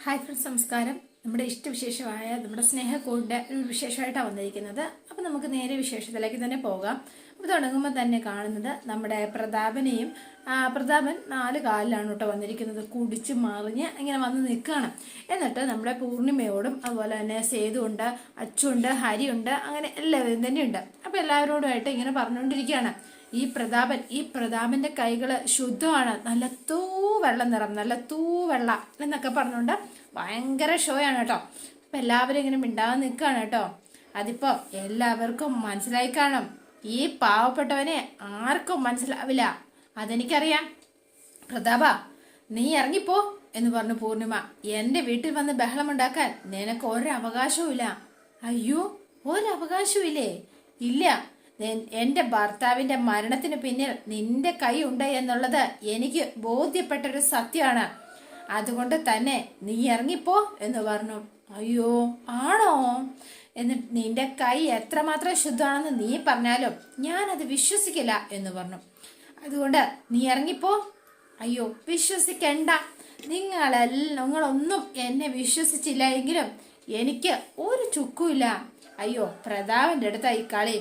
Hi friends, നമസ്കാരം. നമ്മുടെ ഇഷ്ടവിശേഷമായ നമ്മുടെ സ്നേഹക്കൂടിൻ്റെ ഒരു വിശേഷമായിട്ടാണ് വന്നിരിക്കുന്നത്. അപ്പം നമുക്ക് നേരെ വിശേഷത്തിലേക്ക് തന്നെ പോകാം. അപ്പോൾ തുടങ്ങുമ്പോൾ തന്നെ കാണുന്നത് നമ്മുടെ പ്രതാപനെയും. പ്രതാപൻ 4 കാലിലാണ് കേട്ടോ വന്നിരിക്കുന്നത്. കുടിച്ച് മറിഞ്ഞ് ഇങ്ങനെ വന്ന് നിൽക്കുകയാണ്. എന്നിട്ട് നമ്മുടെ പൂർണിമയോടും അതുപോലെ തന്നെ സേതുണ്ട്, അച്ചുണ്ട്, ഹരിയുണ്ട്, അങ്ങനെ എല്ലാവരും തന്നെയുണ്ട്. അപ്പോൾ എല്ലാവരോടുമായിട്ട് ഇങ്ങനെ പറഞ്ഞുകൊണ്ടിരിക്കുകയാണ്. ഈ പ്രതാപന്റെ കൈകള് ശുദ്ധമാണ്, നല്ല വെള്ള നിറം, നല്ല വെള്ള എന്നൊക്കെ പറഞ്ഞുകൊണ്ട് ഭയങ്കര ഷോയാണ് കേട്ടോ. അപ്പൊ എല്ലാവരും ഇങ്ങനെ മിണ്ടാതെ നിൽക്കുകയാണ് കേട്ടോ. അതിപ്പോ എല്ലാവർക്കും മനസ്സിലായി കാണും. ഈ പാവപ്പെട്ടവനെ ആർക്കും മനസ്സിലാവില്ല, അതെനിക്കറിയാം. പ്രതാപ, നീ ഇറങ്ങിപ്പോ എന്ന് പറഞ്ഞു പൂർണിമ. എന്റെ വീട്ടിൽ വന്ന് ബഹളമുണ്ടാക്കാൻ നിനക്ക് ഒരവകാശവും ഇല്ല. അയ്യോ, ഒരവകാശവും ഇല്ലേ? ഇല്ല. എന്റെ ഭർത്താവിന്റെ മരണത്തിന് പിന്നിൽ നിന്റെ കൈ ഉണ്ട് എന്നുള്ളത് എനിക്ക് ബോധ്യപ്പെട്ടൊരു സത്യമാണ്. അതുകൊണ്ട് തന്നെ നീ ഇറങ്ങിപ്പോ എന്ന് പറഞ്ഞു. അയ്യോ, ആണോ? എന്നിട്ട് നിന്റെ കൈ എത്രമാത്രം ശുദ്ധമാണെന്ന് നീ പറഞ്ഞാലും ഞാനത് വിശ്വസിക്കില്ല എന്ന് അതുകൊണ്ട് നീ ഇറങ്ങിപ്പോ. അയ്യോ, വിശ്വസിക്കണ്ട. നിങ്ങളൊന്നും എന്നെ വിശ്വസിച്ചില്ല എങ്കിലും എനിക്ക് ഒരു ചുക്കുമില്ല. അയ്യോ, പ്രതാപന്റെ അടുത്തായി കളി.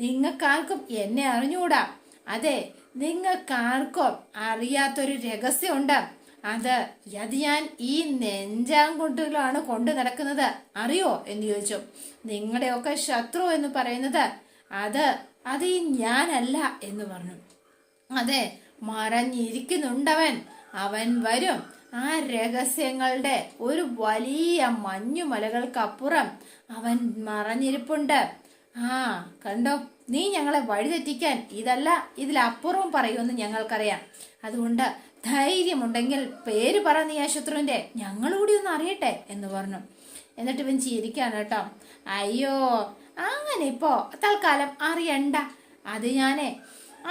നിങ്ങൾക്കാർക്കും എന്നെ അറിഞ്ഞുകൂടാ. അതെ, നിങ്ങൾക്കാർക്കും അറിയാത്തൊരു രഹസ്യമുണ്ട്. അത് ഞാൻ ഈ നെഞ്ചാങ്കൊണ്ടുകളാണ് കൊണ്ടു നടക്കുന്നത്, അറിയോ എന്ന് ചോദിച്ചു. നിങ്ങളുടെയൊക്കെ ശത്രു എന്ന് പറയുന്നത് അത് ഈ ഞാനല്ല എന്ന് പറഞ്ഞു. അതെ, മറഞ്ഞിരിക്കുന്നുണ്ടവൻ. അവൻ വരും. ആ രഹസ്യങ്ങളുടെ ഒരു വലിയ മഞ്ഞുമലകൾക്കപ്പുറം അവൻ മറഞ്ഞിരിപ്പുണ്ട്. കണ്ടോ, നീ ഞങ്ങളെ വഴിതെറ്റിക്കാൻ ഇതല്ല ഇതിലപ്പുറവും പറയുമെന്ന് ഞങ്ങൾക്കറിയാം. അതുകൊണ്ട് ധൈര്യമുണ്ടെങ്കിൽ പേര് പറ നീ ആ ശത്രുവിന്റെ, ഞങ്ങളൂടി ഒന്ന് അറിയട്ടെ എന്ന് പറഞ്ഞു. എന്നിട്ട് ഇവൻ ചിരിക്കാണ് കേട്ടോ. അയ്യോ, അങ്ങനെ ഇപ്പോ തൽക്കാലം അറിയണ്ട. അത് ഞാനേ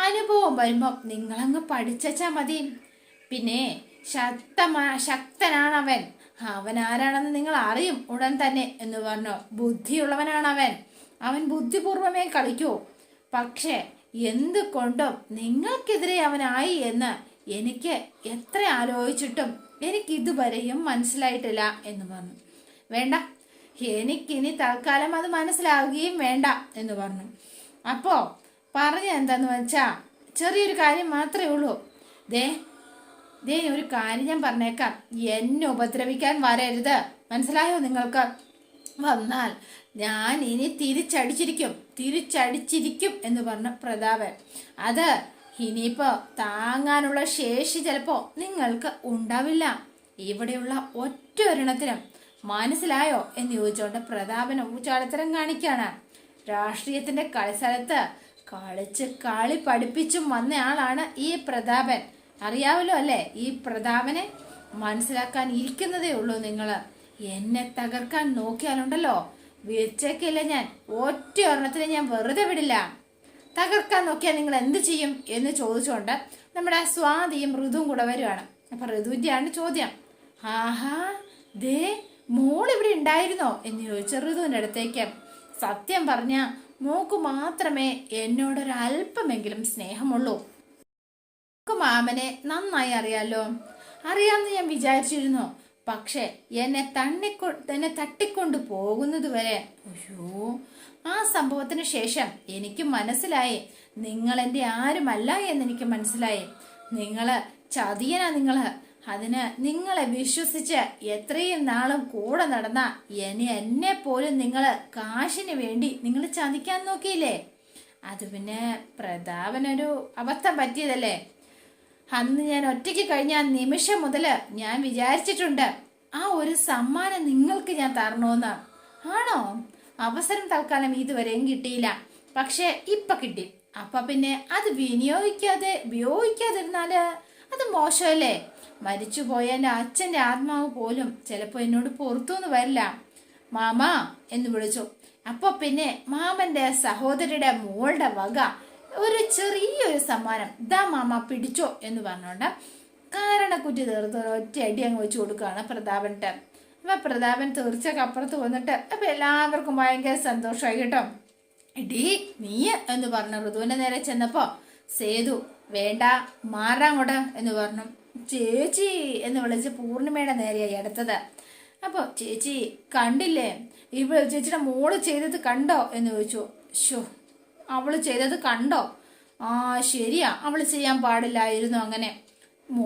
അനുഭവം വരുമ്പോ നിങ്ങളങ്ങ് പഠിച്ചാ മതി. പിന്നെ ശക്തനാണ് അവൻ ആരാണെന്ന് നിങ്ങൾ അറിയും ഉടൻ തന്നെ എന്ന് പറഞ്ഞു. ബുദ്ധിയുള്ളവനാണ് അവൻ ബുദ്ധിപൂർവമേ കളിക്കൂ. പക്ഷെ എന്തുകൊണ്ടും നിങ്ങൾക്കെതിരെ അവനായി എന്ന് എനിക്ക് എത്ര ആലോചിച്ചിട്ടും എനിക്ക് ഇതുവരെയും മനസ്സിലായിട്ടില്ല എന്ന് പറഞ്ഞു. വേണ്ട, എനിക്കിനി തൽക്കാലം അത് മനസ്സിലാവുകയും വേണ്ട എന്ന് പറഞ്ഞു. അപ്പോ പറഞ്ഞ എന്താന്ന് വെച്ചാ ചെറിയൊരു കാര്യം മാത്രമേ ഉള്ളൂ. ദേ ഒരു കാര്യം ഞാൻ പറഞ്ഞേക്കാം, എന്നെ ഉപദ്രവിക്കാൻ വരരുത്, മനസ്സിലായോ? നിങ്ങൾക്ക് വന്നാൽ ഞാൻ ഇനി തിരിച്ചടിച്ചിരിക്കും എന്ന് പറഞ്ഞ പ്രതാപൻ. അത് ഇനിയിപ്പോ താങ്ങാനുള്ള ശേഷി ചിലപ്പോ നിങ്ങൾക്ക് ഉണ്ടാവില്ല, ഇവിടെയുള്ള ഒറ്റ ഒരെണ്ണത്തിനും. മനസ്സിലായോ എന്ന് ചോദിച്ചോണ്ട് പ്രതാപൻ ഊച്ചാളിത്തരം കാണിക്കാണ്. രാഷ്ട്രീയത്തിന്റെ കളിസ്ഥലത്ത് കളി പഠിപ്പിച്ചും വന്നയാളാണ് ഈ പ്രതാപൻ. അറിയാവല്ലോ അല്ലേ? ഈ പ്രതാപനെ മനസ്സിലാക്കാൻ ഇരിക്കുന്നതേ ഉള്ളൂ നിങ്ങള്. എന്നെ തകർക്കാൻ നോക്കിയാലുണ്ടല്ലോ, വിളിച്ചേക്കില്ല ഞാൻ. ഒറ്റ ഒരെണ്ണത്തിനെ ഞാൻ വെറുതെ വിടില്ല. തകർക്കാൻ നോക്കിയാൽ നിങ്ങൾ എന്ത് ചെയ്യും എന്ന് ചോദിച്ചുകൊണ്ട് നമ്മുടെ സ്വാതിയും ഋതുവും കൂടെ വരുവാണ്. അപ്പൊ ഋതുവിന്റെയാണ് ചോദ്യം. ആഹാ, ദേ മോൾ ഇവിടെ ഉണ്ടായിരുന്നോ എന്ന് ചോദിച്ച ഋതുവിന്റെ അടുത്തേക്ക്. സത്യം പറഞ്ഞ മോക്ക് മാത്രമേ എന്നോടൊരല്പമെങ്കിലും സ്നേഹമുള്ളൂ. മാമനെ നന്നായി അറിയാമെന്ന് ഞാൻ വിചാരിച്ചിരുന്നു. പക്ഷെ എന്നെ തട്ടിക്കൊണ്ട് പോകുന്നത് വരെ, അയ്യോ, ആ സംഭവത്തിന് ശേഷം എനിക്ക് മനസ്സിലായി നിങ്ങൾ എൻ്റെ ആരുമല്ല എന്നെനിക്ക് മനസ്സിലായി. ചതിയനാ. അതിന് നിങ്ങളെ വിശ്വസിച്ച് എത്രയും നാളും കൂടെ നടന്ന എന്നെ പോലും നിങ്ങൾ കാശിന് വേണ്ടി നിങ്ങൾ ചതിക്കാൻ നോക്കിയില്ലേ? അത് പിന്നെ പ്രതാപനൊരു അബദ്ധം പറ്റിയതല്ലേ. അന്ന് ഞാൻ ഒറ്റയ്ക്ക് കഴിഞ്ഞ നിമിഷം മുതൽ ഞാൻ വിചാരിച്ചിട്ടുണ്ട് ആ ഒരു സമ്മാനം നിങ്ങൾക്ക് ഞാൻ തരണമെന്ന്. ആണോ? അവസരം തൽക്കാലം ഇതുവരെയും കിട്ടിയില്ല, പക്ഷെ ഇപ്പൊ കിട്ടി. അപ്പൊ പിന്നെ അത് ഉപയോഗിക്കാതിരുന്നാല് അത് മോശമല്ലേ? മരിച്ചുപോയ എൻ്റെ അച്ഛൻ്റെ ആത്മാവ് പോലും ചിലപ്പോ എന്നോട് പുറത്തുനിന്ന് വരില്ല. മാമാ എന്ന് വിളിച്ചു. അപ്പൊ പിന്നെ മാമന്റെ സഹോദരിയുടെ മോളുടെ വക ഒരു ചെറിയൊരു സമ്മാനം ദാ മാമ പിടിച്ചോ എന്ന് പറഞ്ഞോണ്ട് കാരണക്കുറ്റി തീർത്ത് ഒറ്റ അടി അങ്ങ് വെച്ച് കൊടുക്കുകയാണ് പ്രതാപന്റെ. അപ്പൊ പ്രതാപൻ തീർച്ചയൊക്കെ അപ്പുറത്ത് വന്നിട്ട് അപ്പൊ എല്ലാവർക്കും ഭയങ്കര സന്തോഷമായി കേട്ടോ. ഇടീ നീ എന്ന് പറഞ്ഞു ഋതുവിന്റെ നേരെ ചെന്നപ്പോ സേതു വേണ്ട മാറാങ്ങോട്ട് എന്ന് പറഞ്ഞു. ചേച്ചി എന്ന് വിളിച്ച് പൂർണിമയുടെ നേരെയായി അടുത്തത്. അപ്പോൾ ചേച്ചി കണ്ടില്ലേ, ചേച്ചിയുടെ മോള് ചെയ്തത് കണ്ടോ എന്ന് ചോദിച്ചു. ഷോ, അവള് ചെയ്തത് കണ്ടോ? ആ ശരിയാ, അവള് ചെയ്യാൻ പാടില്ലായിരുന്നു അങ്ങനെ.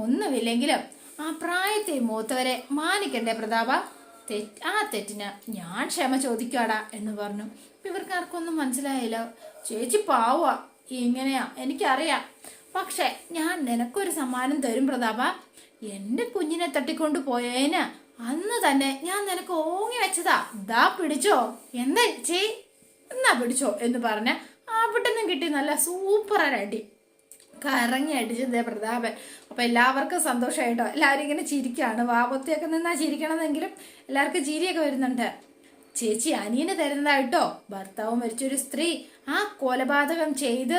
ഒന്നുമില്ലെങ്കിലും ആ പ്രായത്തെ മൂത്തവരെ മാനിക്കണ്ടേ പ്രതാപ? ആ തെറ്റിന് ഞാൻ ക്ഷമ ചോദിക്കാടാ എന്ന് പറഞ്ഞു. ഇവർക്കാർക്കൊന്നും മനസ്സിലായില്ല. ചേച്ചി പാവാ, ഇങ്ങനെയാ എനിക്കറിയാം. പക്ഷെ ഞാൻ നിനക്കൊരു സമ്മാനം തരും പ്രതാപ. എന്റെ കുഞ്ഞിനെ തട്ടിക്കൊണ്ടു പോയതിന് അന്ന് തന്നെ ഞാൻ നിനക്ക് ഓങ്ങി വെച്ചതാ. ദാ പിടിച്ചോ. എന്താ ചേ, എന്നാ പിടിച്ചോ എന്ന് പറഞ്ഞ് അവിടുന്ന് കിട്ടി നല്ല സൂപ്പർ അടി. കറങ്ങി അടിച്ചതേ പ്രതാപൻ. അപ്പൊ എല്ലാവർക്കും സന്തോഷമായിട്ടോ. എല്ലാവരും ഇങ്ങനെ ചിരിക്കാണ്. വാപത്തിയൊക്കെ നിന്നാ ചിരിക്കണമെന്നെങ്കിലും എല്ലാവർക്കും ചിരിയൊക്കെ വരുന്നുണ്ട്. ചേച്ചി അനിയന് തരുന്നതായിട്ടോ. ഭർത്താവ് മരിച്ചൊരു സ്ത്രീ ആ കൊലപാതകം ചെയ്ത്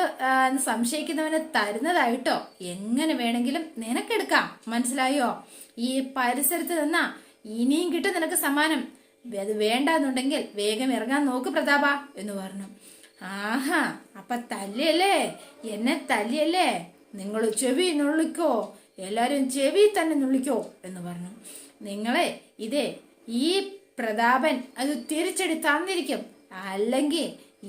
സംശയിക്കുന്നവന് തരുന്നതായിട്ടോ. എങ്ങനെ വേണമെങ്കിലും നിനക്കെടുക്കാം, മനസ്സിലായോ? ഈ പരിസരത്ത് നിന്നാ ഇനിയും കിട്ടും നിനക്ക് സമ്മാനം. അത് വേണ്ടെന്നുണ്ടെങ്കിൽ വേഗം ഇറങ്ങാൻ നോക്ക് പ്രതാപ എന്ന് പറഞ്ഞു. ആഹാ, അപ്പൊ തല്ലിയല്ലേ, എന്നെ തല്ലിയല്ലേ, നിങ്ങൾ ചെവി നുള്ളിക്കോ, എല്ലാരും ചെവി തന്നെ നുള്ളിക്കോ എന്ന് പറഞ്ഞു. നിങ്ങളെ ഇതേ ഈ പ്രതാപൻ അത് തിരിച്ചടി തന്നിരിക്കും. അല്ലെങ്കിൽ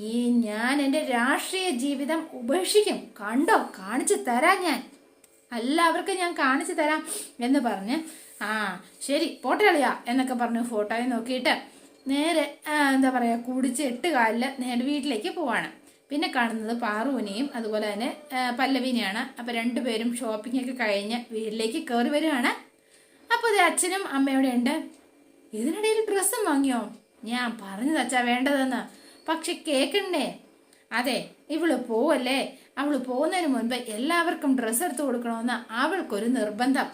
ഈ ഞാൻ എൻ്റെ രാഷ്ട്രീയ ജീവിതം ഉപേക്ഷിക്കും. കണ്ടോ, കാണിച്ചു തരാം ഞാൻ, എല്ലാവർക്കും ഞാൻ കാണിച്ചു തരാം എന്ന് പറഞ്ഞ് ആ ശരി പോട്ടെ കളിയാ എന്നൊക്കെ പറഞ്ഞു ഫോട്ടോയെ നോക്കിയിട്ട് നേരെ എന്താ പറയുക കുടിച്ച് 8 കാലില് നേരെ വീട്ടിലേക്ക് പോവാണ്. പിന്നെ കാണുന്നത് പാറുവിനെയും അതുപോലെ തന്നെ പല്ലവിനെയാണ്. അപ്പം രണ്ടുപേരും ഷോപ്പിംഗ് ഒക്കെ കഴിഞ്ഞ് വീട്ടിലേക്ക് കയറി വരുവാണ്. അപ്പോൾ ഇത് അച്ഛനും അമ്മയോടെ ഉണ്ട്. ഇതിനിടയിൽ ഡ്രസ്സും വാങ്ങിയോ? ഞാൻ പറഞ്ഞത് അച്ഛാ വേണ്ടതെന്ന്, പക്ഷെ കേൾക്കണ്ടേ? അതെ, ഇവള് പോവല്ലേ, അവള് പോകുന്നതിന് മുൻപ് എല്ലാവർക്കും ഡ്രസ്സ് എടുത്തു കൊടുക്കണമെന്ന് അവൾക്കൊരു നിർബന്ധം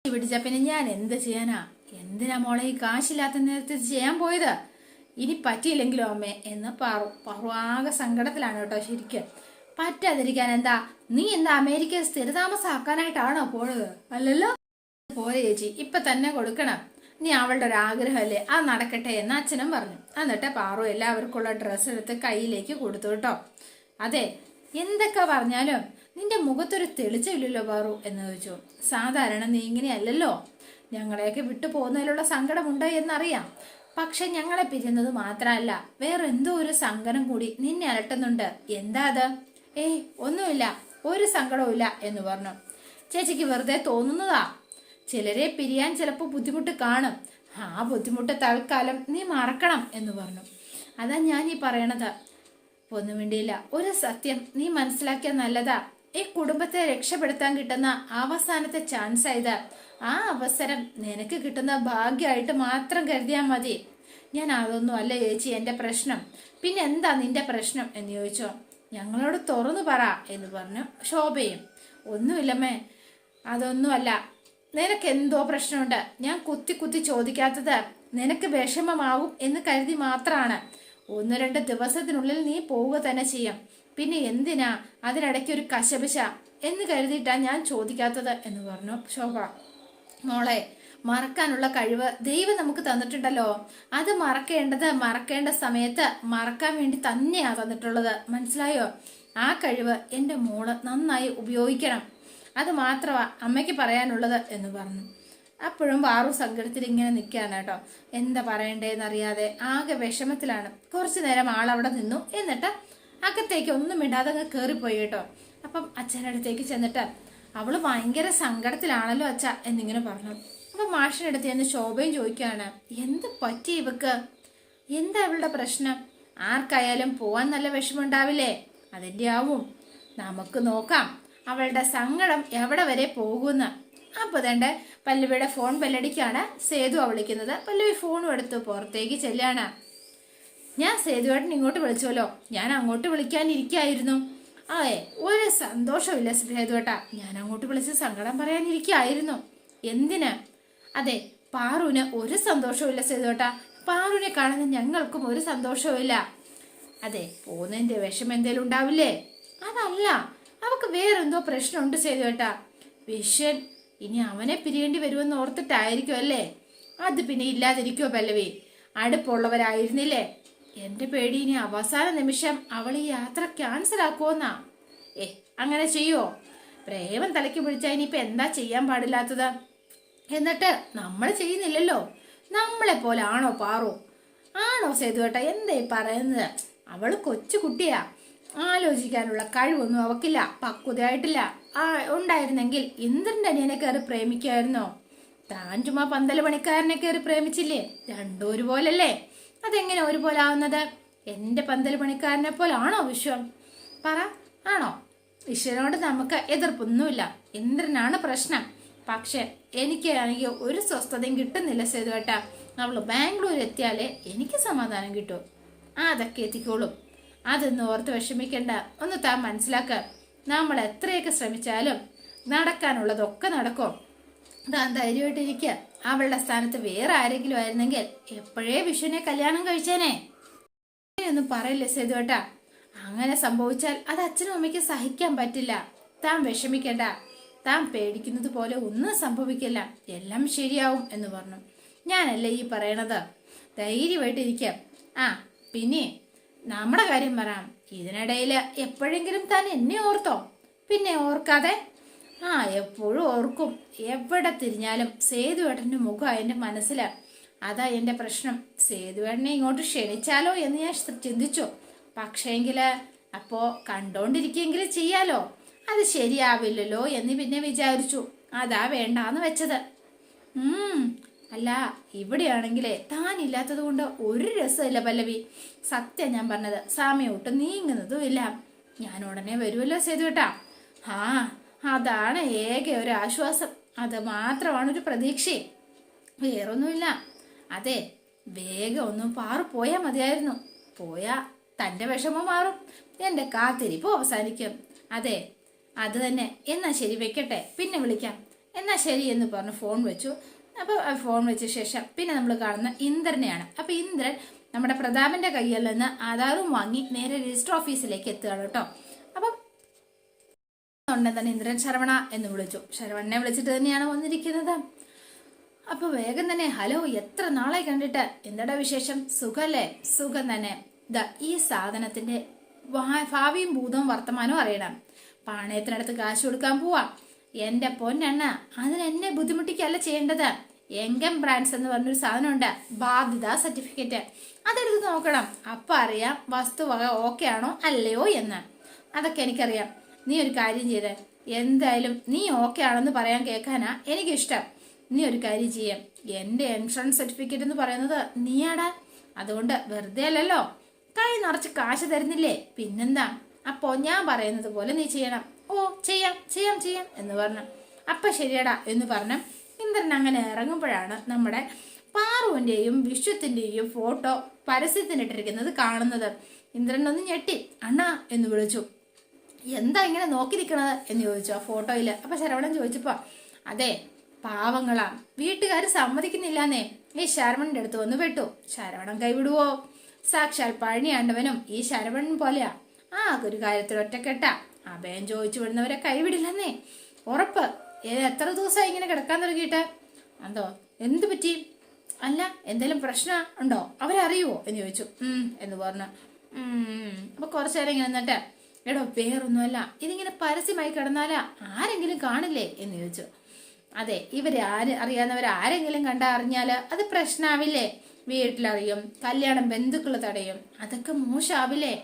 പിടിച്ച. പിന്നെ ഞാൻ എന്ത് ചെയ്യാനാ? എന്തിനാ മോളെ ഈ കാശില്ലാത്ത നേരത്തെ ചെയ്യാൻ പോയത്? ഇനി പറ്റിയില്ലെങ്കിലോ അമ്മേ എന്ന് പാറു ആകെ സങ്കടത്തിലാണ് കേട്ടോ. ശരിക്കും പറ്റാതിരിക്കാൻ എന്താ? നീ എന്താ അമേരിക്കയിൽ സ്ഥിരതാമസമാക്കാനായിട്ടാണോ പോയത്? അല്ലല്ലോ. പോരെ ചേച്ചി, ഇപ്പൊ തന്നെ കൊടുക്കണം. നീ അവളുടെ ഒരു ആഗ്രഹമല്ലേ, അത് നടക്കട്ടെ എന്ന് അച്ഛനും പറഞ്ഞു. എന്നിട്ട് പാറു എല്ലാവർക്കുള്ള ഡ്രസ്സ് എടുത്ത് കയ്യിലേക്ക് കൊടുത്തു കേട്ടോ. അതെ, എന്തൊക്കെ പറഞ്ഞാലും നിന്റെ മുഖത്തൊരു തെളിച്ചമില്ലല്ലോ പാറു എന്ന് ചോദിച്ചു. സാധാരണ നീ ഇങ്ങനെയല്ലല്ലോ. ഞങ്ങളെയൊക്കെ വിട്ടു പോകുന്നതിലുള്ള സങ്കടമുണ്ട് എന്നറിയാം. പക്ഷെ ഞങ്ങളെ പിരിയുന്നത് മാത്രമല്ല, വേറെ എന്തോ ഒരു സങ്കടം കൂടി നിന്നെ അലട്ടുന്നുണ്ട്. എന്താ അത്? ഒന്നുമില്ല, ഒരു സങ്കടവും ഇല്ല എന്ന് പറഞ്ഞു. ചേച്ചിക്ക് വെറുതെ തോന്നുന്നതാ. ചിലരെ പിരിയാൻ ചിലപ്പോൾ ബുദ്ധിമുട്ട് കാണും. ആ ബുദ്ധിമുട്ട് തൽക്കാലം നീ മറക്കണം എന്ന് പറഞ്ഞു. അതാ ഞാൻ ഈ പറയണത്. ഒന്നും വേണ്ടിയില്ല, ഒരു സത്യം നീ മനസ്സിലാക്കിയ നല്ലതാ. ഈ കുടുംബത്തെ രക്ഷപ്പെടുത്താൻ കിട്ടുന്ന അവസാനത്തെ ചാൻസ് ആയത്. ആ അവസരം നിനക്ക് കിട്ടുന്ന ഭാഗ്യമായിട്ട് മാത്രം കരുതിയാൽ മതി. ഞാൻ അതൊന്നും അല്ല ചേച്ചി എൻ്റെ പ്രശ്നം. പിന്നെ എന്താ നിന്റെ പ്രശ്നം എന്ന് ചോദിച്ചോ. ഞങ്ങളോട് തുറന്നു പറ എന്ന് പറഞ്ഞു ശോഭയും. ഒന്നുമില്ലമ്മേ, അതൊന്നുമല്ല. നിനക്ക് എന്തോ പ്രശ്നമുണ്ട്. ഞാൻ കുത്തി കുത്തി ചോദിക്കാത്തത് നിനക്ക് വിഷമമാകും എന്ന് കരുതി മാത്രമാണ്. 1-2 ദിവസത്തിനുള്ളിൽ നീ പോവുക തന്നെ ചെയ്യാം. പിന്നെ എന്തിനാ അതിനിടയ്ക്ക് ഒരു കശപിശ എന്ന് കരുതിയിട്ടാ ഞാൻ ചോദിക്കാത്തത് എന്ന് പറഞ്ഞു ശോഭ. മോളെ, മറക്കാനുള്ള കഴിവ് ദൈവം നമുക്ക് തന്നിട്ടുണ്ടല്ലോ. അത് മറക്കേണ്ട സമയത്ത് മറക്കാൻ വേണ്ടി തന്നെയാ തന്നിട്ടുള്ളത്, മനസ്സിലായോ? ആ കഴിവ് എൻ്റെ മോള് നന്നായി ഉപയോഗിക്കണം. അത് മാത്രമാ അമ്മയ്ക്ക് പറയാനുള്ളത് എന്ന് പറഞ്ഞു. അപ്പോഴും പാറു സങ്കടത്തിൽ ഇങ്ങനെ നിൽക്കുകയാണ് കേട്ടോ. എന്താ പറയണ്ടേന്നറിയാതെ ആകെ വിഷമത്തിലാണ്. കുറച്ചു നേരം ആളവിടെ നിന്നു. എന്നിട്ട് അകത്തേക്ക് ഒന്നും ഇടാതെ അങ്ങ് കയറിപ്പോയി കേട്ടോ. അപ്പം അച്ഛൻ്റെ അടുത്തേക്ക് ചെന്നിട്ട് അവള് ഭയങ്കര സങ്കടത്തിലാണല്ലോ അച്ഛ എന്നിങ്ങനെ പറഞ്ഞു. അപ്പം മാഷിനടുത്ത് ചെന്ന് ശോഭയും ചോദിക്കുകയാണ്, എന്ത് പറ്റി ഇവക്ക്? എന്താ ഇവളുടെ പ്രശ്നം? ആർക്കായാലും പോവാൻ നല്ല വിഷമമുണ്ടാവില്ലേ? അതിൻ്റെ ആവും. നമുക്ക് നോക്കാം അവളുടെ സങ്കടം എവിടെ വരെ പോകുമെന്ന്. അപ്പോൾ തന്നെ പല്ലവിയുടെ ഫോൺ ബെല്ലടിക്കാണ്. സേതു വിളിക്കുന്നത്. പല്ലവി ഫോണും എടുത്ത് പുറത്തേക്ക് ചെല്ലാണ്. ഞാൻ സേതുവേട്ടൻ ഇങ്ങോട്ട് വിളിച്ചോലോ, ഞാൻ അങ്ങോട്ട് വിളിക്കാനിരിക്കായിരുന്നു. ഒരു സന്തോഷമില്ല സേതുവേട്ടാ, ഞാൻ അങ്ങോട്ട് വിളിച്ച് സങ്കടം പറയാനിരിക്കായിരുന്നു. എന്തിന്? അതെ, പാറുവിന് ഒരു സന്തോഷമില്ല സേതുവേട്ടാ. പാറുവിനെ കാണുന്ന ഞങ്ങൾക്കും ഒരു സന്തോഷവുമില്ല. അതെ, പോകുന്നതിന്റെ വിഷമം എന്തേലും ഉണ്ടാവില്ലേ? അതല്ല, അവക്ക് വേറെന്തോ പ്രശ്നമുണ്ട് സേതുവേട്ടാ. വിശ്വൻ ഇനി അവനെ പിരിയേണ്ടി വരുമെന്ന് ഓർത്തിട്ടായിരിക്കും അല്ലേ? അത് പിന്നെ ഇല്ലാതിരിക്കോ പല്ലവി? അടുപ്പുള്ളവരായിരുന്നില്ലേ? എന്റെ പേടി ഇനി അവസാന നിമിഷം അവൾ ഈ യാത്ര ക്യാൻസൽ ആക്കുമെന്നാ. അങ്ങനെ ചെയ്യുവോ? പ്രേമം തലയ്ക്ക് പിടിച്ചാൽ ഇനിയിപ്പോൾ എന്താ ചെയ്യാൻ പാടില്ലാത്തത്? എന്നിട്ട് നമ്മൾ ചെയ്യുന്നില്ലല്ലോ. നമ്മളെ പോലെ ആണോ പാറു? ആണോ സേതുവേട്ട എന്തായി പറയുന്നത്? അവള് കൊച്ചു കുട്ടിയാ, ആലോചിക്കാനുള്ള കഴിവൊന്നും അവക്കില്ല, പക്വതയായിട്ടില്ല. ഉണ്ടായിരുന്നെങ്കിൽ ഇന്ദ്രന്റെ അനിയനെ കയറി പ്രേമിക്കുമായിരുന്നോ? താൻ ചുമ്മാ പന്തല് പണിക്കാരനെ കയറി പ്രേമിച്ചില്ലേ? രണ്ടും ഒരുപോലല്ലേ? അതെങ്ങനെ ഒരുപോലെ ആവുന്നത്? എന്റെ പന്തല് പണിക്കാരനെ പോലാണോ വിശ്വം? പറ, ആണോ? വിശ്വനോട് നമുക്ക് എതിർപ്പൊന്നുമില്ല, ഇന്ദ്രനാണ് പ്രശ്നം. പക്ഷെ എനിക്കാണെങ്കിൽ ഒരു സ്വസ്ഥതയും കിട്ടുന്നില്ല സേതുവേട്ട. അവള് ബാംഗ്ലൂർ എത്തിയാലേ എനിക്ക് സമാധാനം കിട്ടൂ. അതൊക്കെ എത്തിക്കോളും, അതൊന്നും ഓർത്ത് വിഷമിക്കണ്ട. ഒന്ന് താൻ മനസ്സിലാക്ക, നമ്മൾ എത്രയൊക്കെ ശ്രമിച്ചാലും നടക്കാനുള്ളതൊക്കെ നടക്കും. താൻ ധൈര്യമായിട്ടിരിക്കുക. അവളുടെ സ്ഥാനത്ത് വേറെ ആരെങ്കിലും ആയിരുന്നെങ്കിൽ എപ്പോഴേ വിഷുവിനെ കല്യാണം കഴിച്ചേനെ. അങ്ങനെയൊന്നും പറയില്ലേ സേതുവേട്ട. അങ്ങനെ സംഭവിച്ചാൽ അത് അച്ഛനും അമ്മയ്ക്ക് സഹിക്കാൻ പറ്റില്ല. താൻ വിഷമിക്കണ്ട, താൻ പേടിക്കുന്നത് പോലെ ഒന്നും സംഭവിക്കില്ല, എല്ലാം ശരിയാവും എന്ന് പറഞ്ഞു. ഞാനല്ലേ ഈ പറയണത്, ധൈര്യമായിട്ടിരിക്കാം. പിന്നെ നമ്മുടെ കാര്യം പറയാം. ഇതിനിടയിൽ എപ്പോഴെങ്കിലും താൻ എന്നെ ഓർത്തോ? പിന്നെ ഓർക്കാതെ? എപ്പോഴും ഓർക്കും. എവിടെ തിരിഞ്ഞാലും സേതുവേട്ടന്റെ മുഖം എന്റെ മനസ്സില്. അതാ എന്റെ പ്രശ്നം. സേതുവേട്ടനെ ഇങ്ങോട്ട് ക്ഷണിച്ചാലോ എന്ന് ഞാൻ ചിന്തിച്ചു. പക്ഷേങ്കില് അപ്പോ കണ്ടോണ്ടിരിക്കെങ്കിലും ചെയ്യാലോ. അത് ശരിയാവില്ലല്ലോ എന്ന് പിന്നെ വിചാരിച്ചു. അതാ വേണ്ടാന്ന് വെച്ചത്. അല്ല, ഇവിടെയാണെങ്കിലേ താൻ ഇല്ലാത്തത് കൊണ്ട് ഒരു രസമില്ല പല്ലവി. സത്യം ഞാൻ പറഞ്ഞത്. സമയം ഒട്ടും നീങ്ങുന്നതും ഇല്ല. ഞാൻ ഉടനെ വരുമല്ലോ സേതുവേട്ടാ. അതാണ് ഏക ഒരു ആശ്വാസം. അത് മാത്രമാണ് ഒരു പ്രതീക്ഷയും, വേറൊന്നുമില്ല. അതെ, വേഗം ഒന്നും പാറു പോയാൽ മതിയായിരുന്നു. പോയാ തന്റെ വിഷമം മാറും, എന്റെ കാത്തിരിപ്പ് അവസാനിക്കും. അതെ, അത് തന്നെ. എന്നാ ശരി, വെക്കട്ടെ, പിന്നെ വിളിക്കാം. എന്നാ ശരി എന്ന് പറഞ്ഞു ഫോൺ വെച്ചു. അപ്പൊ ഫോൺ വെച്ച ശേഷം പിന്നെ നമ്മൾ കാണുന്ന ഇന്ദ്രനെയാണ്. അപ്പൊ ഇന്ദ്രൻ നമ്മുടെ പ്രതാപന്റെ കയ്യിൽ നിന്ന് ആധാറും വാങ്ങി നേരെ രജിസ്റ്റർ ഓഫീസിലേക്ക് എത്തുകയാണ് കേട്ടോ. അപ്പം ഉടനെ തന്നെ ഇന്ദ്രൻ ശരവണ എന്ന് വിളിച്ചു. ശരവണനെ വിളിച്ചിട്ട് തന്നെയാണ് വന്നിരിക്കുന്നത്. അപ്പൊ വേഗം തന്നെ, ഹലോ, എത്ര നാളായി കണ്ടിട്ട്, എന്താടാ വിശേഷം? സുഖല്ലേ? സുഖം തന്നെ. ഈ സാധനത്തിന്റെ ഭാവിയും ഭൂതവും വർത്തമാനവും അറിയണം. പാണയത്തിനടുത്ത് കാശ് കൊടുക്കാൻ പോവാ. എന്റെ പൊന്നെണ്ണ, അതിന് എന്നെ ബുദ്ധിമുട്ടിക്കല്ല ചെയ്യേണ്ടത്. എൻകം ബ്രാൻഡ്സ് എന്ന് പറഞ്ഞൊരു സാധനമുണ്ട്, ബാധ്യതാ സർട്ടിഫിക്കറ്റ്. അതെടുത്ത് നോക്കണം. അപ്പൊ അറിയാം വസ്തുവക ഓക്കെ ആണോ അല്ലയോ എന്ന്. അതൊക്കെ എനിക്കറിയാം. നീ ഒരു കാര്യം ചെയ്തേ, എന്തായാലും നീ ഓക്കെ ആണെന്ന് പറയാൻ കേൾക്കാനാ എനിക്കിഷ്ടം. നീ ഒരു കാര്യം ചെയ്യാം, എന്റെ ഇൻഷുറൻസ് സർട്ടിഫിക്കറ്റ് എന്ന് പറയുന്നത് നീയാടാ. അതുകൊണ്ട് വെറുതെ അല്ലല്ലോ, കൈ നിറച്ച് കാശ് തരുന്നില്ലേ, പിന്നെന്താ. അപ്പോ ഞാൻ പറയുന്നത് പോലെ നീ ചെയ്യണം. ഓ, ചെയ്യാം ചെയ്യാം ചെയ്യാം എന്ന് പറഞ്ഞു. അപ്പൊ ശരിയടാ എന്ന് പറഞ്ഞു ഇന്ദ്രൻ അങ്ങനെ ഇറങ്ങുമ്പോഴാണ് നമ്മുടെ പാറുവിന്റെയും വിശ്വത്തിന്റെയും ഫോട്ടോ പരസ്യത്തിനിട്ടിരിക്കുന്നത് കാണുന്നത്. ഇന്ദ്രൻ ഒന്ന് ഞെട്ടി. അണ്ണാ എന്ന് വിളിച്ചു. എന്താ ഇങ്ങനെ നോക്കി നിൽക്കണത് എന്ന് ചോദിച്ചു ആ ഫോട്ടോയില്. അപ്പൊ ശരവണൻ ചോദിച്ചപ്പോ, അതെ, പാവങ്ങളാ, വീട്ടുകാർ സമ്മതിക്കുന്നില്ലാന്നേ. ഈ ശരവണന്റെ അടുത്ത് വന്ന് പെട്ടു. ശരവണൻ കൈവിടുവോ? സാക്ഷാൽ പഴനിയാണ്ടവനും ഈ ശരവണൻ പോലെയാ. ഒരു കാര്യത്തിൽ ഒറ്റക്കെട്ടാ. അഭയം ചോദിച്ചു വിടുന്നവരെ കൈവിടില്ലെന്നേ, ഉറപ്പ്. എത്ര ദിവസമായി ഇങ്ങനെ കിടക്കാൻ തുടങ്ങിയിട്ട്? അതോ, എന്തു പറ്റി? അല്ല, എന്തെങ്കിലും പ്രശ്നം ഉണ്ടോ? അവരറിയുവോ എന്ന് ചോദിച്ചു. എന്ന് പറഞ്ഞു. അപ്പൊ കുറച്ചു നേരം ഇങ്ങനെ എന്നിട്ട്, എടോ വേറൊന്നുമല്ല, ഇതിങ്ങനെ പരസ്യമായി കിടന്നാലാ ആരെങ്കിലും കാണില്ലേ എന്ന് ചോദിച്ചു. അതെ, ഇവരെ അറിയാവുന്നവരാരെങ്കിലും കണ്ടാ അറിഞ്ഞാല് അത് പ്രശ്നാവില്ലേ? വീട്ടിലറിയും, കല്യാണം ബന്ധുക്കൾ തടയും, അതൊക്കെ മോശാവില്ലേ?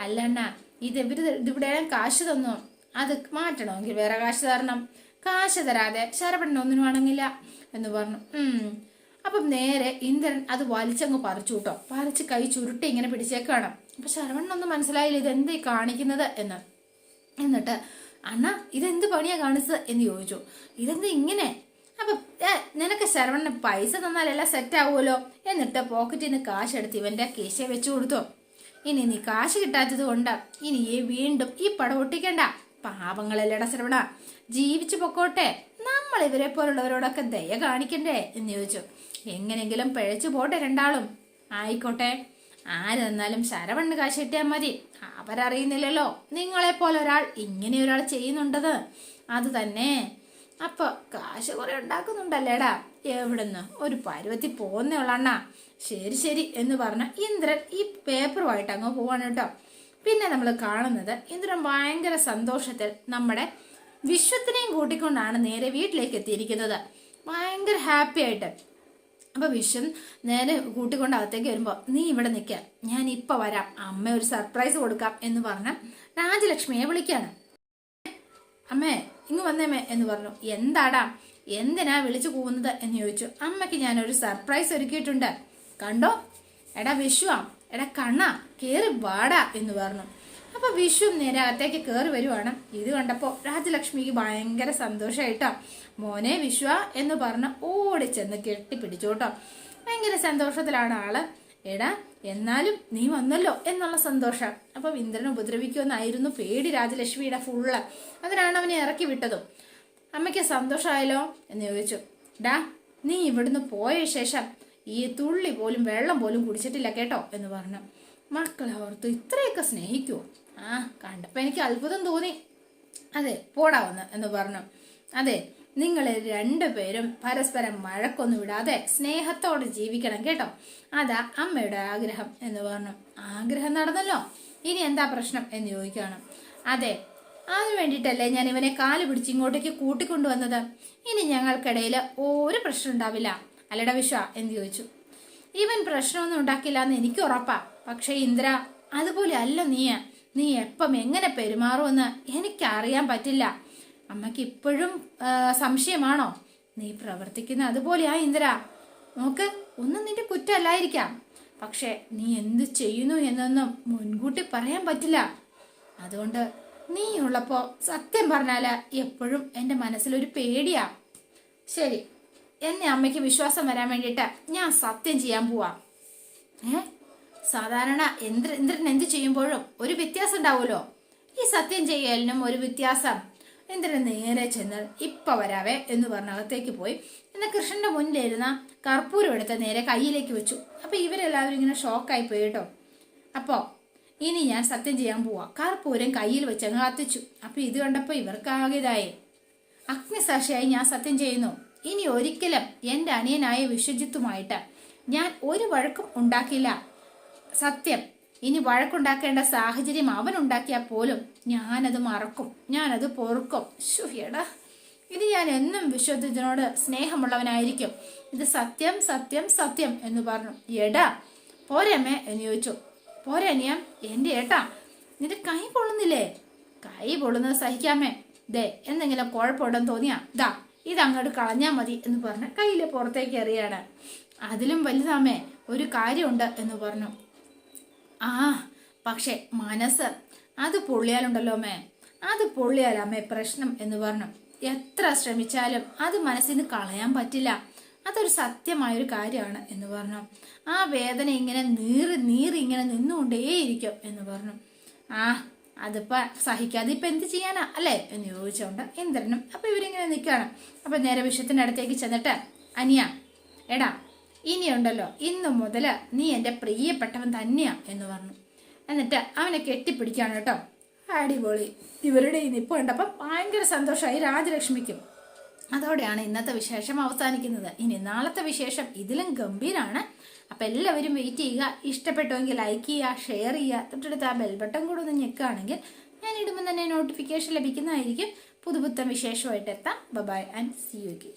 അല്ലണ്ണ, ഇതിവിടെ കാശ് തന്നു, അത് മാറ്റണമെങ്കിൽ വേറെ കാശ് തരണം. കാശ് തരാതെ ശരവണൻ ഒന്നിനും വണങ്ങില്ല എന്ന് പറഞ്ഞു. അപ്പം നേരെ ഇന്ദ്രൻ അത് വലിച്ചങ്ങ് പറിച്ചു കേട്ടോ. പറിച്ച് കൈ ചുരുട്ടി ഇങ്ങനെ പിടിച്ചേക്കാണ്. അപ്പൊ ശരവണനൊന്നും മനസ്സിലായില്ല ഇതെന്ത് കാണിക്കുന്നത് എന്ന്. എന്നിട്ട്, അണ്ണ ഇതെന്ത് പണിയാ കാണിച്ചത് എന്ന് ചോദിച്ചു. ഇതെന്ത് ഇങ്ങനെ? അപ്പൊ നിനക്ക് ശരവണന് പൈസ തന്നാലെല്ലാം സെറ്റ് ആവുമല്ലോ. എന്നിട്ട് പോക്കറ്റിൽ നിന്ന് കാശ് എടുത്ത് ഇവന്റെ കീശ വെച്ചു കൊടുത്തു. ഇനി നീ കാശ് കിട്ടാത്തത് കൊണ്ട് ഇനി വീണ്ടും ഈ പടം ഒട്ടിക്കണ്ട. പാവങ്ങളല്ലേടാ ശരവണ, ജീവിച്ചു പൊക്കോട്ടെ. നമ്മൾ ഇവരെ പോലുള്ളവരോടൊക്കെ ദയ കാണിക്കണ്ടേ എന്ന് ചോദിച്ചു. എങ്ങനെങ്കിലും പിഴച്ചു പോട്ടെ രണ്ടാളും. ആയിക്കോട്ടെ, ആര് തന്നാലും ശരവണ്ണന് കാശ് കിട്ടിയാൽ മതി. അവരറിയുന്നില്ലല്ലോ നിങ്ങളെ പോലെ ഒരാൾ ഇങ്ങനെ ഒരാൾ ചെയ്യുന്നുണ്ടത്. അത് തന്നെ. അപ്പൊ കാശ് കുറെ ഉണ്ടാക്കുന്നുണ്ടല്ലേടാ. എവിടുന്ന്? ഒരു പരുവത്തി പോന്നേയുള്ളണ്ണ. ശരി ശരി എന്ന് പറഞ്ഞ ഇന്ദ്രൻ ഈ പേപ്പറുമായിട്ട് അങ്ങ് പോവാണ് കേട്ടോ. പിന്നെ നമ്മൾ കാണുന്നത് ഇന്ദ്രൻ ഭയങ്കര സന്തോഷത്തിൽ നമ്മുടെ വിശ്വത്തിനെയും കൂട്ടിക്കൊണ്ടാണ് നേരെ വീട്ടിലേക്ക് എത്തിയിരിക്കുന്നത്. ഭയങ്കര ഹാപ്പി ആയിട്ട്. അപ്പോൾ വിശ്വം നേരെ കൂട്ടിക്കൊണ്ട് അകത്തേക്ക് വരുമ്പോൾ നീ ഇവിടെ നിൽക്കുക, ഞാൻ ഇപ്പം വരാം, അമ്മ ഒരു സർപ്രൈസ് കൊടുക്കാം എന്ന് പറഞ്ഞ രാജലക്ഷ്മിയെ വിളിക്കാണ്. അമ്മേ ഇങ്ങ് വന്നേമ്മേ എന്ന് പറഞ്ഞു. എന്താടാ, എന്തിനാ വിളിച്ചു പോകുന്നത് എന്ന് ചോദിച്ചു. അമ്മയ്ക്ക് ഞാനൊരു സർപ്രൈസ് ഒരുക്കിയിട്ടുണ്ട്, കണ്ടോ. എടാ വിശ്വ, എടാ കണ്ണ, കേറി വാടാ എന്ന് പറഞ്ഞു. അപ്പൊ വിശ്വം നേരെ അകത്തേക്ക് കയറി വരുവാണ്. ഇത് കണ്ടപ്പോൾ രാജലക്ഷ്മിക്ക് ഭയങ്കര സന്തോഷമായിട്ടോ. മോനെ വിശ്വ എന്ന് പറഞ്ഞ് ഓടിച്ചെന്ന് കെട്ടിപ്പിടിച്ചോട്ടോ. ഭയങ്കര സന്തോഷത്തിലാണ് ആള്. എടാ എന്നാലും നീ വന്നല്ലോ എന്നുള്ള സന്തോഷം. അപ്പൊ ഇന്ദ്രനെ ഉപദ്രവിക്കുമെന്നായിരുന്നു പേടി രാജലക്ഷ്മിയുടെ ഫുള്ള്. അതിനാണ് അവനെ ഇറക്കി വിട്ടതും. അമ്മയ്ക്ക് സന്തോഷമായല്ലോ എന്ന് ചോദിച്ചു. ഡാ നീ ഇവിടുന്ന് പോയ ശേഷം ഈ തുള്ളി പോലും വെള്ളം പോലും കുടിച്ചിട്ടില്ല കേട്ടോ എന്ന് പറഞ്ഞു. മക്കളെ ഓർത്തു ഇത്രയൊക്കെ സ്നേഹിക്കുവോ? കണ്ടപ്പോൾ എനിക്ക് അത്ഭുതം തോന്നി. അതെ പോടാ വന്ന് എന്ന് പറഞ്ഞു. അതെ നിങ്ങൾ രണ്ടുപേരും പരസ്പരം വഴക്കൊന്നും വിടാതെ സ്നേഹത്തോടെ ജീവിക്കണം കേട്ടോ, അതാ അമ്മയുടെ ആഗ്രഹം എന്ന് പറഞ്ഞു. ആഗ്രഹം നടന്നല്ലോ, ഇനി എന്താ പ്രശ്നം എന്ന് ചോദിക്കുകയാണ്. അതെ അതിനു വേണ്ടിയിട്ടല്ലേ ഞാൻ ഇവനെ കാല് പിടിച്ച് ഇങ്ങോട്ടേക്ക് കൂട്ടിക്കൊണ്ടുവന്നത്. ഇനി ഞങ്ങൾക്കിടയിൽ ഒരു പ്രശ്നം ഉണ്ടാവില്ല അല്ലട വിശ്വ എന്ന് ചോദിച്ചു. ഇവൻ പ്രശ്നമൊന്നും ഉണ്ടാക്കില്ല എന്ന് എനിക്ക് ഉറപ്പാ. പക്ഷെ ഇന്ദ്ര അതുപോലെ അല്ല നീ എപ്പം എങ്ങനെ പെരുമാറുമെന്ന് എനിക്കറിയാൻ പറ്റില്ല. അമ്മയ്ക്ക് ഇപ്പോഴും സംശയമാണോ? നീ പ്രവർത്തിക്കുന്ന അതുപോലെയാ ഇന്ദ്ര. നോക്ക്, ഒന്നും നിന്റെ കുറ്റമല്ലായിരിക്കാം, പക്ഷെ നീ എന്ത് ചെയ്യുന്നു എന്നൊന്നും മുൻകൂട്ടി പറയാൻ പറ്റില്ല. അതുകൊണ്ട് നീ ഉള്ളപ്പോ സത്യം പറഞ്ഞാല് എപ്പോഴും എൻ്റെ മനസ്സിലൊരു പേടിയാ. ശരി, എന്നെ അമ്മയ്ക്ക് വിശ്വാസം വരാൻ വേണ്ടിയിട്ട് ഞാൻ സത്യം ചെയ്യാൻ പോവാ. സാധാരണ ഇന്ദ്രൻ എന്ത് ചെയ്യുമ്പോഴും ഒരു വ്യത്യാസം ഉണ്ടാവുമല്ലോ, ഈ സത്യം ചെയ്യലിനും ഒരു വ്യത്യാസം. ഇന്ദ്രൻ നേരെ ചെന്ന് ഇപ്പൊ വരാവേ എന്ന് പറഞ്ഞ അകത്തേക്ക് പോയി. എന്നാൽ കൃഷ്ണന്റെ മുന്നിലിരുന്ന കർപ്പൂരം എടുത്ത് നേരെ കയ്യിലേക്ക് വെച്ചു. അപ്പൊ ഇവരെല്ലാവരും ഇങ്ങനെ ഷോക്കായി പോയി കേട്ടോ. അപ്പോ ഇനി ഞാൻ സത്യം ചെയ്യാൻ പോവാ. കർപ്പൂരം കയ്യിൽ വെച്ച് അങ്ങ് കത്തിച്ചു. അപ്പൊ ഇത് കണ്ടപ്പോ ഇവർക്കാകെതായി. അഗ്നിസാക്ഷിയായി ഞാൻ സത്യം ചെയ്യുന്നു, ഇനി ഒരിക്കലും എൻ്റെ അനിയനായ വിശ്വജിത്തുമായിട്ട് ഞാൻ ഒരു വഴക്കും ഉണ്ടാക്കില്ല. സത്യം, ഇനി വഴക്കുണ്ടാക്കേണ്ട സാഹചര്യം അവൻ ഉണ്ടാക്കിയാൽ പോലും ഞാനത് മറക്കും, ഞാനത് പൊറുക്കും. ശുഹ്യടാ, ഇനി ഞാൻ എന്നും വിശ്വജിത്തിനോട് സ്നേഹമുള്ളവനായിരിക്കും. ഇത് സത്യം സത്യം സത്യം എന്ന് പറഞ്ഞു. എടാ പോരമ്മേ എന്ന് ചോദിച്ചു. പോരനിയ, എൻ്റെ ഏട്ടാ നിന്റെ കൈ പൊള്ളുന്നില്ലേ? കൈ പൊള്ളുന്നത് സഹിക്കാമേ. ദേ എന്തെങ്കിലും കുഴപ്പമുണ്ടെന്ന് തോന്നിയാ ഇതങ്ങോട്ട് കളഞ്ഞാൽ മതി എന്ന് പറഞ്ഞ് കയ്യിൽ പുറത്തേക്ക് എറിയാണ്. അതിലും വലുതാമേ ഒരു കാര്യമുണ്ട് എന്ന് പറഞ്ഞു. പക്ഷെ മനസ്സ് അത് പൊള്ളിയാലുണ്ടല്ലോ അമ്മേ, അത് പൊള്ളിയാലമ്മേ പ്രശ്നം എന്ന് പറഞ്ഞു. എത്ര ശ്രമിച്ചാലും അത് മനസ്സിൽ നിന്ന് കളയാൻ പറ്റില്ല, അതൊരു സത്യമായൊരു കാര്യമാണ് എന്ന് പറഞ്ഞു. ആ വേദന ഇങ്ങനെ നീറി ഇങ്ങനെ നിന്നുകൊണ്ടേയിരിക്കും എന്ന് പറഞ്ഞു. അതിപ്പോ സഹിക്കാതെ ഇപ്പൊ എന്ത് ചെയ്യാനാ അല്ലേ എന്ന് ചോദിച്ചോണ്ട് ഇന്ദ്രനും അപ്പൊ ഇവരിങ്ങനെ നിൽക്കുകയാണ്. അപ്പൊ നേരെ വിഷയത്തിന്റെ അടുത്തേക്ക് ചെന്നിട്ട് അനിയ, എടാ ഇനിയുണ്ടല്ലോ ഇന്നു മുതല് നീ എൻ്റെ പ്രിയപ്പെട്ടവൻ തന്നെയാ എന്ന് പറഞ്ഞു. എന്നിട്ട് അവനെ കെട്ടിപ്പിടിക്കാണ് കേട്ടോ. അടിപൊളി. ഇവരുടെ ഈ നിപ്പ് കണ്ടപ്പം ഭയങ്കര സന്തോഷമായി രാജലക്ഷ്മിക്കും. അതോടെയാണ് ഇന്നത്തെ വിശേഷം അവസാനിക്കുന്നത്. ഇനി നാളത്തെ വിശേഷം ഇതിലും ഗംഭീരാണ്. അപ്പം എല്ലാവരും വെയിറ്റ് ചെയ്യുക. ഇഷ്ടപ്പെട്ടുവെങ്കിൽ ലൈക്ക് ചെയ്യുക, ഷെയർ ചെയ്യുക, തൊട്ടടുത്ത് ആ ബെൽ ബട്ടൺ കൂടെ ഒന്ന് ഞെക്കുകയാണെങ്കിൽ ഞാൻ ഇടുമ്പോൾ തന്നെ നോട്ടിഫിക്കേഷൻ ലഭിക്കുന്നതായിരിക്കും. പുതുപുത്തൻ വിശേഷമായിട്ട് എത്താം. Bye and see you again.